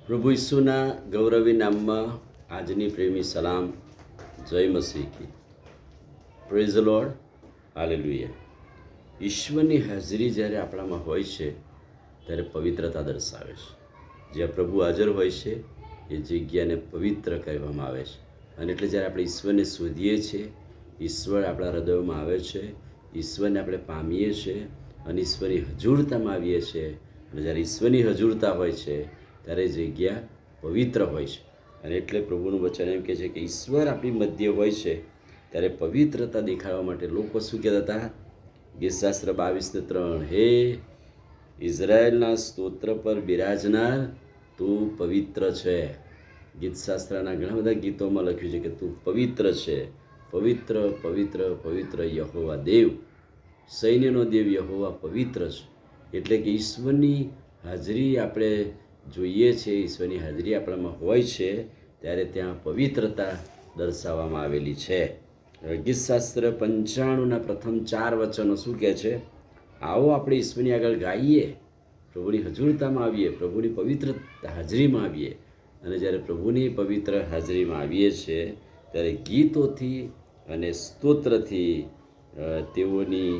પ્રભુ ઈસુના ગૌરવી નામમાં આજની પ્રેમી સલામ. જય મસીહ કી. Praise the Lord. હાલેલુયા. ઈશ્વરની હાજરી જ્યારે આપણામાં હોય છે ત્યારે પવિત્રતા દર્શાવે છે. જ્યાં પ્રભુ હાજર હોય છે એ જગ્યાને પવિત્ર કહેવામાં આવે છે. અને એટલે જ્યારે આપણે ઈશ્વરને શોધીએ છીએ, ઈશ્વર આપણા હૃદયોમાં આવે છે, ઈશ્વરને આપણે પામીએ છીએ અને ઈશ્વરની હજુરતામાં આવીએ છીએ. અને જ્યારે ઈશ્વરની હજુરતા હોય છે ત્યારે જગ્યા પવિત્ર હોય છે. અને એટલે પ્રભુનું વચન એમ કહે છે કે ઈશ્વર આપણી મધ્ય હોય છે ત્યારે પવિત્રતા દેખાડવા માટે લોકો શું કહેતા હતા? ગીતશાસ્ત્ર 22:3, હે ઇઝરાયલના સ્તોત્ર પર બિરાજનાર, તું પવિત્ર છે. ગીતશાસ્ત્રના ઘણા બધા ગીતોમાં લખ્યું છે કે તું પવિત્ર છે. પવિત્ર પવિત્ર પવિત્ર યહોવા દેવ, સૈન્યનો દેવ યહોવા પવિત્ર છે. એટલે કે ઈશ્વરની હાજરી આપણે જોઈએ છે, ઈશ્વરની હાજરી આપણામાં હોય છે ત્યારે ત્યાં પવિત્રતા દર્શાવવામાં આવેલી છે. ગીતશાસ્ત્ર 95ના પ્રથમ 4 વચનો શું કહે છે? આવો આપણે ઈશ્વરની આગળ ગાઈએ, પ્રભુની હજુરતામાં આવીએ, પ્રભુની પવિત્ર હાજરીમાં આવીએ. અને જ્યારે પ્રભુની પવિત્ર હાજરીમાં આવીએ છીએ ત્યારે ગીતોથી અને સ્તોત્રથી તેઓની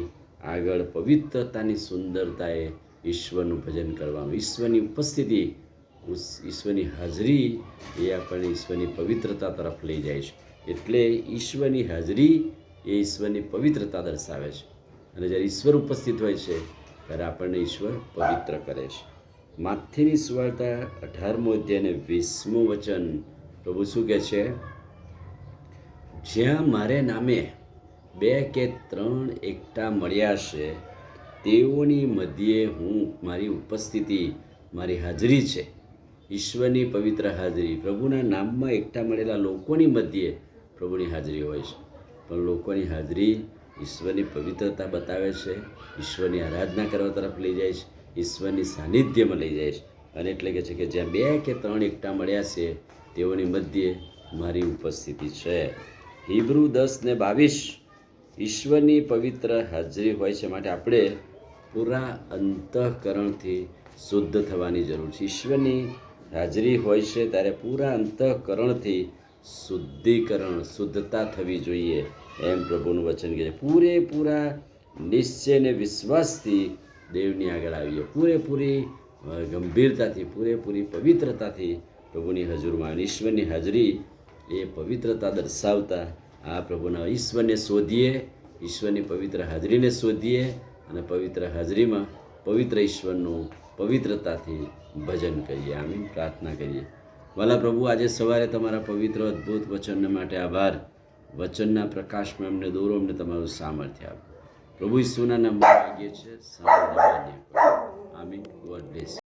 આગળ પવિત્રતાની સુંદરતાએ ઈશ્વરનું ભજન કરવાનું. ઈશ્વરની ઉપસ્થિતિ, ઈશ્વરની હાજરી એ આપણને ઈશ્વરની પવિત્રતા તરફ લઈ જાય છે. એટલે ઈશ્વરની હાજરી એ ઈશ્વરની પવિત્રતા દર્શાવે છે. અને જ્યારે ઈશ્વર ઉપસ્થિત હોય છે ત્યારે આપણને ઈશ્વર પવિત્ર કરે છે. માથેની સુવાર્તા 18મો અધ્યાય અને 20મું વચન પ્રભુ શું કહે છે? જ્યાં મારે નામે 2 કે 3 એકઠા મળ્યા છે તેઓની મધ્યે હું, મારી ઉપસ્થિતિ, મારી હાજરી છે. ઈશ્વરની પવિત્ર હાજરી, પ્રભુના નામમાં એકઠા મળેલા લોકોની મધ્યે પ્રભુની હાજરી હોય છે. પણ લોકોની હાજરી ઈશ્વરની પવિત્રતા બતાવે છે, ઈશ્વરની આરાધના કરવા તરફ લઈ જાય છે, ઈશ્વરની સાનિધ્યમાં લઈ જાય છે. અને એટલે કહે છે કે જ્યાં 2 કે 3 એકઠા મળ્યા છે તેઓની મધ્યે મારી ઉપસ્થિતિ છે. હીબ્રુ 10:22, ઈશ્વરની પવિત્ર હાજરી હોય છે માટે આપણે પૂરા અંતઃકરણથી શુદ્ધ થવાની જરૂર છે. ઈશ્વરની હાજરી હોય છે ત્યારે પૂરા અંતઃકરણથી શુદ્ધતા થવી જોઈએ એમ પ્રભુનું વચન કહે છે. પૂરેપૂરા નિશ્ચય અને વિશ્વાસથી દેવની આગળ આવીએ, પૂરેપૂરી ગંભીરતાથી, પૂરેપૂરી પવિત્રતાથી પ્રભુની હજુરમાં. ઈશ્વરની હાજરી એ પવિત્રતા દર્શાવતા આ પ્રભુના ઈશ્વરને શોધીએ, ઈશ્વરની પવિત્ર હાજરીને શોધીએ અને પવિત્ર હાજરીમાં પવિત્ર ઈશ્વરનું પવિત્રતાથી ભજન કરીએ. આમીન. પ્રાર્થના કરીએ. વાલા પ્રભુ, આજે સવારે તમારા પવિત્ર અદ્ભુત વચનને માટે આભાર. વચનના પ્રકાશમાં અમને દોરો, અમને તમારું સામર્થ્ય આપો. પ્રભુ ઈસુના નામમાં માગીએ છીએ. આમીન. God bless.